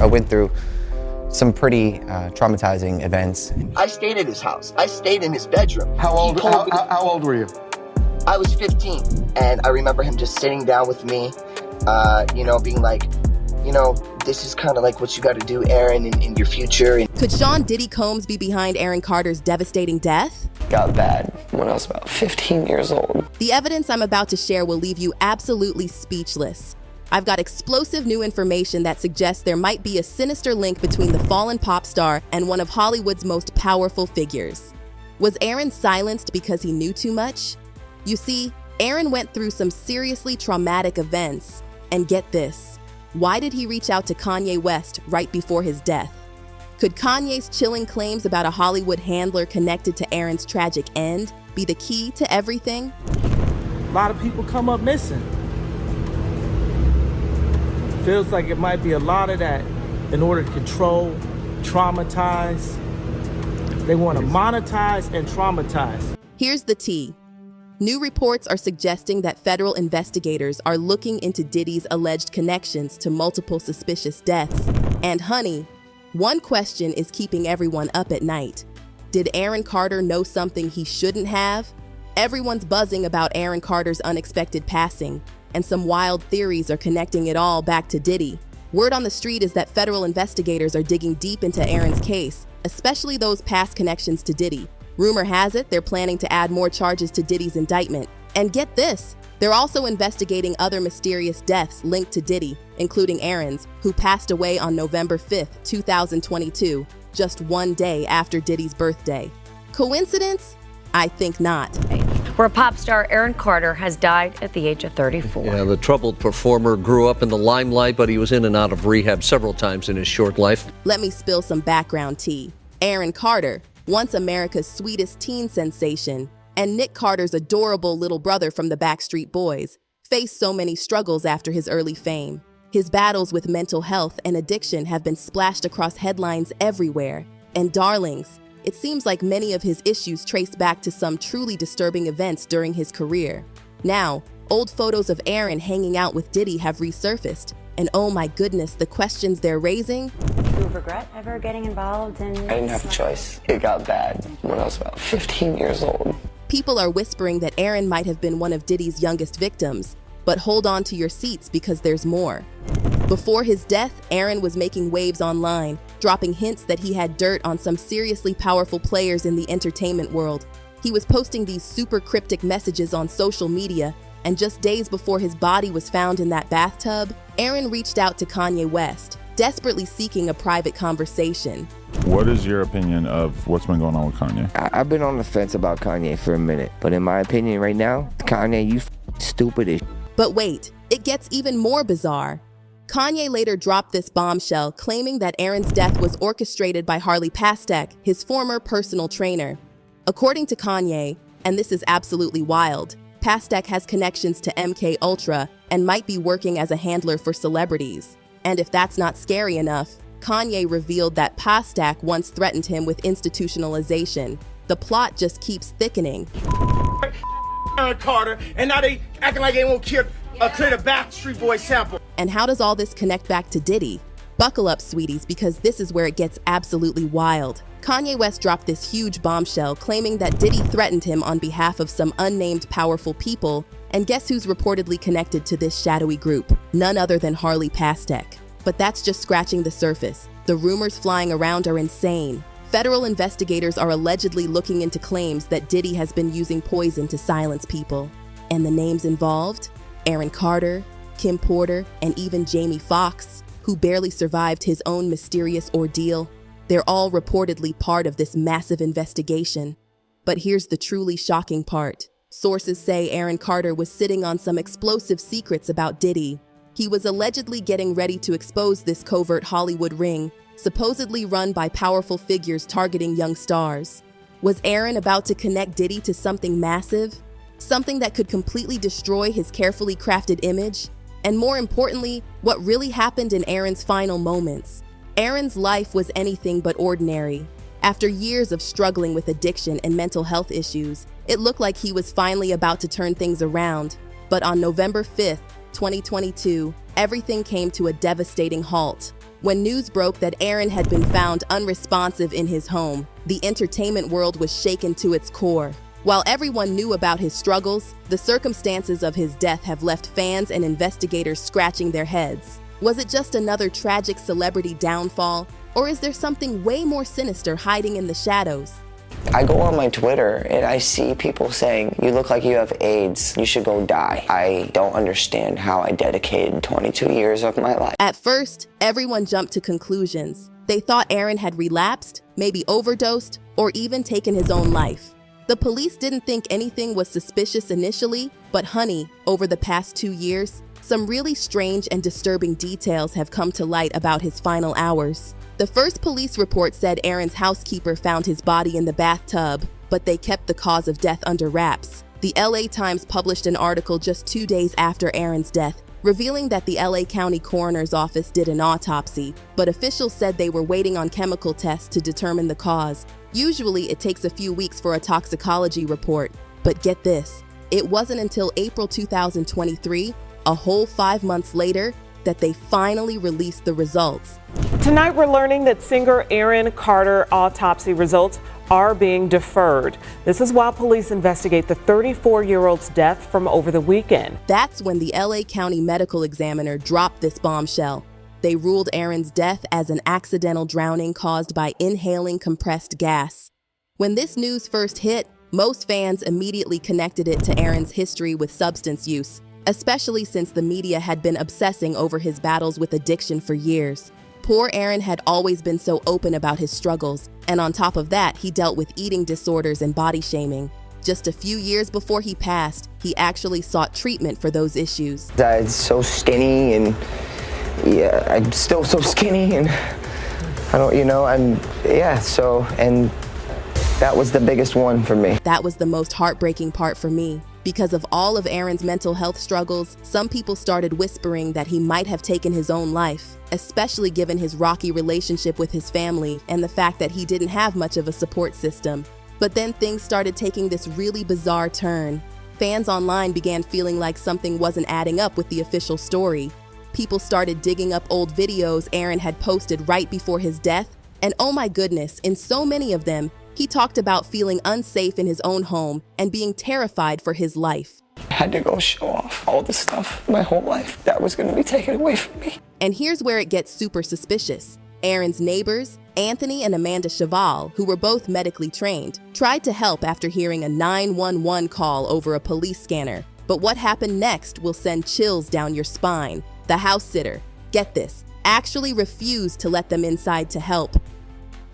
I went through some pretty traumatizing events. I stayed at his house. I stayed in his bedroom. How old were you? I was 15, and I remember him just sitting down with me, being like, this is kind of like what you got to do, Aaron, in your future. Could Sean Diddy Combs be behind Aaron Carter's devastating death? Got bad when I was about 15 years old. The evidence I'm about to share will leave you absolutely speechless. I've got explosive new information that suggests there might be a sinister link between the fallen pop star and one of Hollywood's most powerful figures. Was Aaron silenced because he knew too much? You see, Aaron went through some seriously traumatic events. And get this, why did he reach out to Kanye West right before his death? Could Kanye's chilling claims about a Hollywood handler connected to Aaron's tragic end be the key to everything? A lot of people come up missing. Feels like it might be a lot of that in order to control, traumatize. They want to monetize and traumatize. Here's the tea. New reports are suggesting that federal investigators are looking into Diddy's alleged connections to multiple suspicious deaths. And honey, one question is keeping everyone up at night. Did Aaron Carter know something he shouldn't have? Everyone's buzzing about Aaron Carter's unexpected passing, and some wild theories are connecting it all back to Diddy. Word on the street is that federal investigators are digging deep into Aaron's case, especially those past connections to Diddy. Rumor has it they're planning to add more charges to Diddy's indictment. And get this, they're also investigating other mysterious deaths linked to Diddy, including Aaron's, who passed away on November 5th, 2022, just one day after Diddy's birthday. Coincidence? I think not. Where pop star Aaron Carter has died at the age of 34. Yeah, the troubled performer grew up in the limelight, but he was in and out of rehab several times in his short life. Let me spill some background tea. Aaron Carter, once America's sweetest teen sensation, and Nick Carter's adorable little brother from the Backstreet Boys, faced so many struggles after his early fame. His battles with mental health and addiction have been splashed across headlines everywhere. And darlings, it seems like many of his issues trace back to some truly disturbing events during his career. Now, old photos of Aaron hanging out with Diddy have resurfaced, and oh my goodness, the questions they're raising. Do you regret ever getting involved in... I didn't have a choice. It got bad when I was about 15 years old. People are whispering that Aaron might have been one of Diddy's youngest victims, but hold on to your seats because there's more. Before his death, Aaron was making waves online, dropping hints that he had dirt on some seriously powerful players in the entertainment world. He was posting these super cryptic messages on social media, and just days before his body was found in that bathtub, Aaron reached out to Kanye West, desperately seeking a private conversation. What is your opinion of what's been going on with Kanye? I've been on the fence about Kanye for a minute, but in my opinion right now, Kanye, you stupid as. But wait, it gets even more bizarre. Kanye later dropped this bombshell, claiming that Aaron's death was orchestrated by Harley Pastek, his former personal trainer. According to Kanye, and this is absolutely wild, Pastek has connections to MK Ultra and might be working as a handler for celebrities. And if that's not scary enough, Kanye revealed that Pastek once threatened him with institutionalization. The plot just keeps thickening. Aaron Carter, and now they acting like they won't clear the Backstreet Boys sample. And how does all this connect back to Diddy? Buckle up, sweeties, because this is where it gets absolutely wild. Kanye West dropped this huge bombshell claiming that Diddy threatened him on behalf of some unnamed powerful people, and guess who's reportedly connected to this shadowy group? None other than Harley Pastek. But that's just scratching the surface. The rumors flying around are insane. Federal investigators are allegedly looking into claims that Diddy has been using poison to silence people. And the names involved? Aaron Carter, Kim Porter, and even Jamie Foxx, who barely survived his own mysterious ordeal. They're all reportedly part of this massive investigation. But here's the truly shocking part. Sources say Aaron Carter was sitting on some explosive secrets about Diddy. He was allegedly getting ready to expose this covert Hollywood ring, supposedly run by powerful figures targeting young stars. Was Aaron about to connect Diddy to something massive? Something that could completely destroy his carefully crafted image? And more importantly, what really happened in Aaron's final moments? Aaron's life was anything but ordinary. After years of struggling with addiction and mental health issues, it looked like he was finally about to turn things around. But on November 5th, 2022, everything came to a devastating halt. When news broke that Aaron had been found unresponsive in his home, the entertainment world was shaken to its core. While everyone knew about his struggles, the circumstances of his death have left fans and investigators scratching their heads. Was it just another tragic celebrity downfall, or is there something way more sinister hiding in the shadows? I go on my Twitter and I see people saying, you look like you have AIDS, you should go die. I don't understand how I dedicated 22 years of my life. At first, everyone jumped to conclusions. They thought Aaron had relapsed, maybe overdosed, or even taken his own life. The police didn't think anything was suspicious initially, but honey, over the past 2 years, some really strange and disturbing details have come to light about his final hours. The first police report said Aaron's housekeeper found his body in the bathtub, but they kept the cause of death under wraps. The LA Times published an article just 2 days after Aaron's death, revealing that the LA County Coroner's Office did an autopsy, but officials said they were waiting on chemical tests to determine the cause. Usually, it takes a few weeks for a toxicology report, but get this, it wasn't until April 2023, a whole 5 months later, that they finally released the results. Tonight, we're learning that singer Aaron Carter autopsy results are being deferred. This is while police investigate the 34-year-old's death from over the weekend. That's when the LA County Medical Examiner dropped this bombshell. They ruled Aaron's death as an accidental drowning caused by inhaling compressed gas. When this news first hit, most fans immediately connected it to Aaron's history with substance use, especially since the media had been obsessing over his battles with addiction for years. Poor Aaron had always been so open about his struggles, and on top of that, he dealt with eating disorders and body shaming. Just a few years before he passed, he actually sought treatment for those issues. I'm so skinny, and yeah, I'm still so skinny, and I don't, and that was the biggest one for me. That was the most heartbreaking part for me. Because of all of Aaron's mental health struggles, some people started whispering that he might have taken his own life, especially given his rocky relationship with his family and the fact that he didn't have much of a support system. But then things started taking this really bizarre turn. Fans online began feeling like something wasn't adding up with the official story. People started digging up old videos Aaron had posted right before his death, and oh my goodness, in so many of them, he talked about feeling unsafe in his own home and being terrified for his life. I had to go show off all the stuff my whole life that was going to be taken away from me. And here's where it gets super suspicious. Aaron's neighbors, Anthony and Amanda Cheval, who were both medically trained, tried to help after hearing a 911 call over a police scanner. But what happened next will send chills down your spine. The house sitter, get this, actually refused to let them inside to help.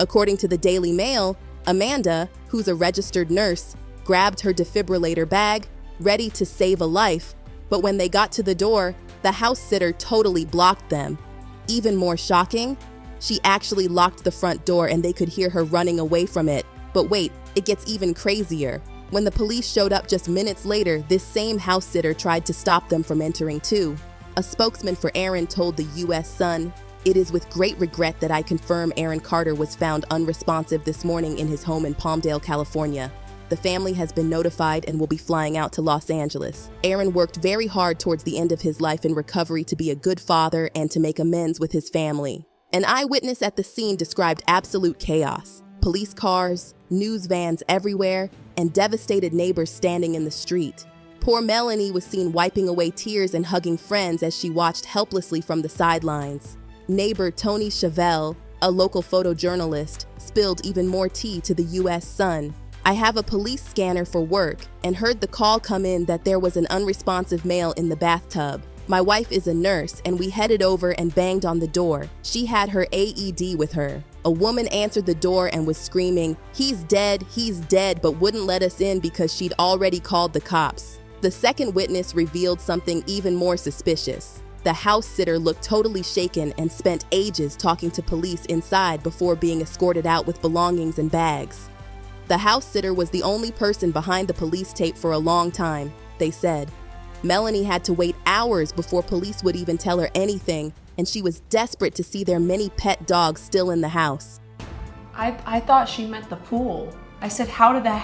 According to the Daily Mail, Amanda, who's a registered nurse, grabbed her defibrillator bag, ready to save a life, but when they got to the door, the house sitter totally blocked them. Even more shocking, she actually locked the front door and they could hear her running away from it. But wait, it gets even crazier. When the police showed up just minutes later, this same house sitter tried to stop them from entering too. A spokesman for Aaron told the U.S. Sun, "It is with great regret that I confirm Aaron Carter was found unresponsive this morning in his home in Palmdale, California. The family has been notified and will be flying out to Los Angeles. Aaron worked very hard towards the end of his life in recovery to be a good father and to make amends with his family." An eyewitness at the scene described absolute chaos. Police cars, news vans everywhere, and devastated neighbors standing in the street. Poor Melanie was seen wiping away tears and hugging friends as she watched helplessly from the sidelines. Neighbor Tony Chevelle, a local photojournalist, spilled even more tea to the U.S. Sun. "I have a police scanner for work and heard the call come in that there was an unresponsive male in the bathtub. My wife is a nurse and we headed over and banged on the door. She had her AED with her. A woman answered the door and was screaming, 'He's dead, but wouldn't let us in because she'd already called the cops." The second witness revealed something even more suspicious. The house sitter looked totally shaken and spent ages talking to police inside before being escorted out with belongings and bags. The house sitter was the only person behind the police tape for a long time, they said. Melanie had to wait hours before police would even tell her anything, and she was desperate to see their many pet dogs still in the house. I thought she meant the pool. I said, how did that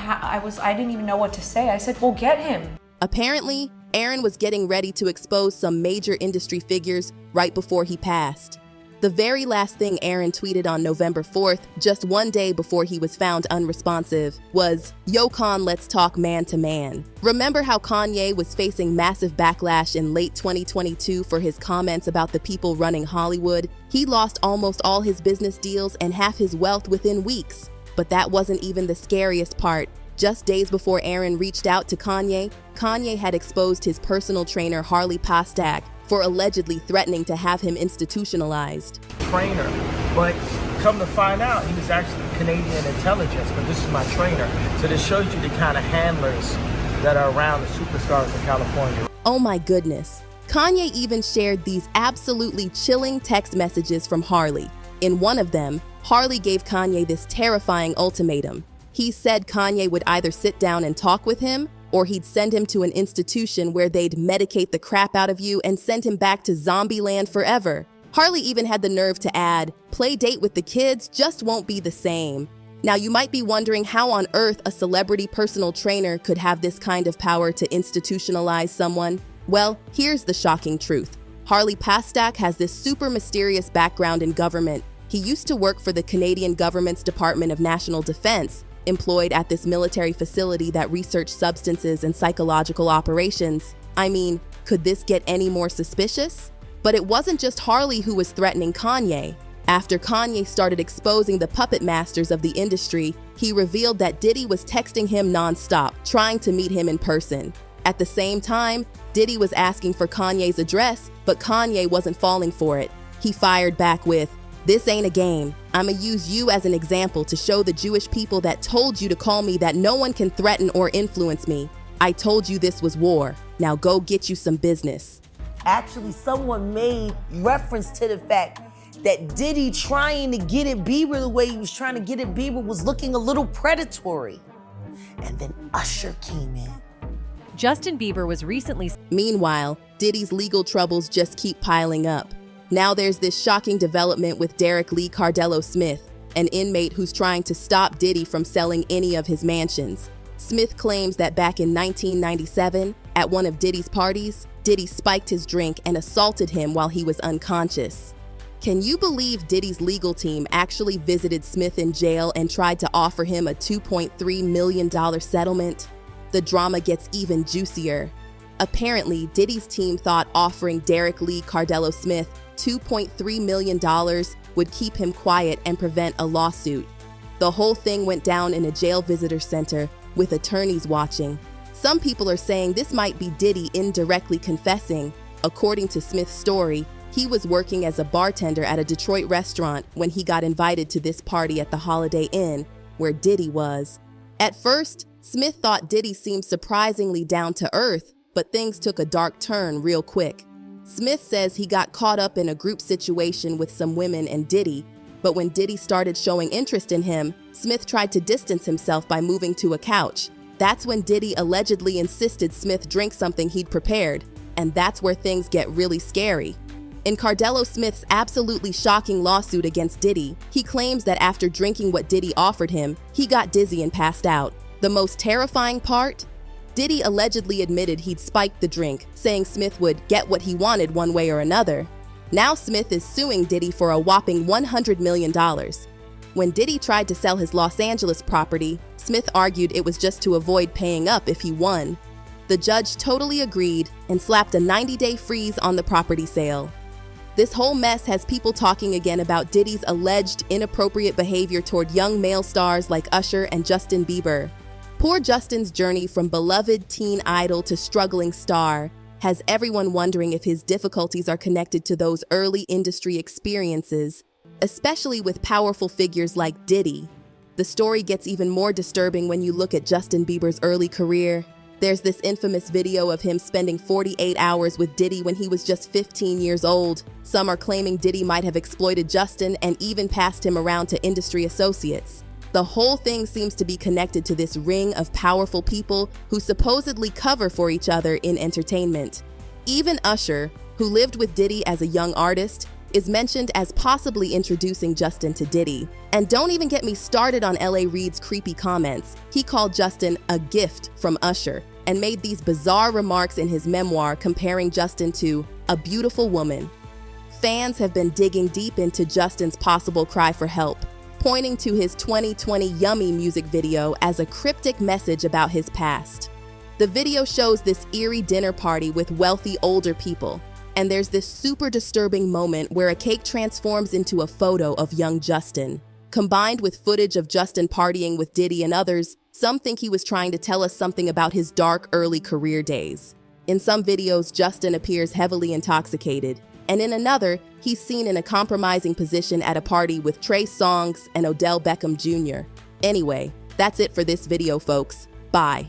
I didn't even know what to say. I said, well, get him. Apparently, Aaron was getting ready to expose some major industry figures right before he passed. The very last thing Aaron tweeted on November 4th, just one day before he was found unresponsive, was, "Yo Con, let's talk man to man." Remember how Kanye was facing massive backlash in late 2022 for his comments about the people running Hollywood? He lost almost all his business deals and half his wealth within weeks. But that wasn't even the scariest part. Just days before Aaron reached out to Kanye, Kanye had exposed his personal trainer Harley Pastak for allegedly threatening to have him institutionalized. Trainer, but come to find out, he was actually Canadian intelligence, but this is my trainer. So this shows you the kind of handlers that are around the superstars in California. Oh my goodness. Kanye even shared these absolutely chilling text messages from Harley. In one of them, Harley gave Kanye this terrifying ultimatum. He said Kanye would either sit down and talk with him, or he'd send him to an institution where they'd medicate the crap out of you and send him back to zombie land forever. Harley even had the nerve to add, "Play date with the kids just won't be the same." Now you might be wondering how on earth a celebrity personal trainer could have this kind of power to institutionalize someone. Well, here's the shocking truth. Harley Pastak has this super mysterious background in government. He used to work for the Canadian government's Department of National Defense, employed at this military facility that researched substances and psychological operations. I mean, could this get any more suspicious? But it wasn't just Harley who was threatening Kanye. After Kanye started exposing the puppet masters of the industry, he revealed that Diddy was texting him nonstop, trying to meet him in person. At the same time, Diddy was asking for Kanye's address, but Kanye wasn't falling for it. He fired back with, "This ain't a game. I'ma use you as an example to show the Jewish people that told you to call me that no one can threaten or influence me. I told you this was war. Now go get you some business." Actually, someone made reference to the fact that Diddy trying to get at Bieber the way he was trying to get at Bieber was looking a little predatory. And then Usher came in. Justin Bieber was recently... Meanwhile, Diddy's legal troubles just keep piling up. Now there's this shocking development with Derek Lee Cardello Smith, an inmate who's trying to stop Diddy from selling any of his mansions. Smith claims that back in 1997, at one of Diddy's parties, Diddy spiked his drink and assaulted him while he was unconscious. Can you believe Diddy's legal team actually visited Smith in jail and tried to offer him a $2.3 million settlement? The drama gets even juicier. Apparently, Diddy's team thought offering Derek Lee Cardello Smith $2.3 million would keep him quiet and prevent a lawsuit. The whole thing went down in a jail visitor center with attorneys watching. Some people are saying this might be Diddy indirectly confessing. According to Smith's story, he was working as a bartender at a Detroit restaurant when he got invited to this party at the Holiday Inn, where Diddy was. At first, Smith thought Diddy seemed surprisingly down to earth, but things took a dark turn real quick. Smith says he got caught up in a group situation with some women and Diddy, but when Diddy started showing interest in him, Smith tried to distance himself by moving to a couch. That's when Diddy allegedly insisted Smith drink something he'd prepared, and that's where things get really scary. In Cardello Smith's absolutely shocking lawsuit against Diddy, he claims that after drinking what Diddy offered him, he got dizzy and passed out. The most terrifying part? Diddy allegedly admitted he'd spiked the drink, saying Smith would get what he wanted one way or another. Now Smith is suing Diddy for a whopping $100 million. When Diddy tried to sell his Los Angeles property, Smith argued it was just to avoid paying up if he won. The judge totally agreed and slapped a 90-day freeze on the property sale. This whole mess has people talking again about Diddy's alleged inappropriate behavior toward young male stars like Usher and Justin Bieber. Poor Justin's journey from beloved teen idol to struggling star has everyone wondering if his difficulties are connected to those early industry experiences, especially with powerful figures like Diddy. The story gets even more disturbing when you look at Justin Bieber's early career. There's this infamous video of him spending 48 hours with Diddy when he was just 15 years old. Some are claiming Diddy might have exploited Justin and even passed him around to industry associates. The whole thing seems to be connected to this ring of powerful people who supposedly cover for each other in entertainment. Even Usher, who lived with Diddy as a young artist, is mentioned as possibly introducing Justin to Diddy. And don't even get me started on L.A. Reid's creepy comments. He called Justin a gift from Usher and made these bizarre remarks in his memoir comparing Justin to a beautiful woman. Fans have been digging deep into Justin's possible cry for help, pointing to his 2020 Yummy music video as a cryptic message about his past. The video shows this eerie dinner party with wealthy older people, and there's this super disturbing moment where a cake transforms into a photo of young Justin. Combined with footage of Justin partying with Diddy and others, some think he was trying to tell us something about his dark early career days. In some videos, Justin appears heavily intoxicated, and in another, he's seen in a compromising position at a party with Trey Songz and Odell Beckham Jr. Anyway, that's it for this video, folks. Bye.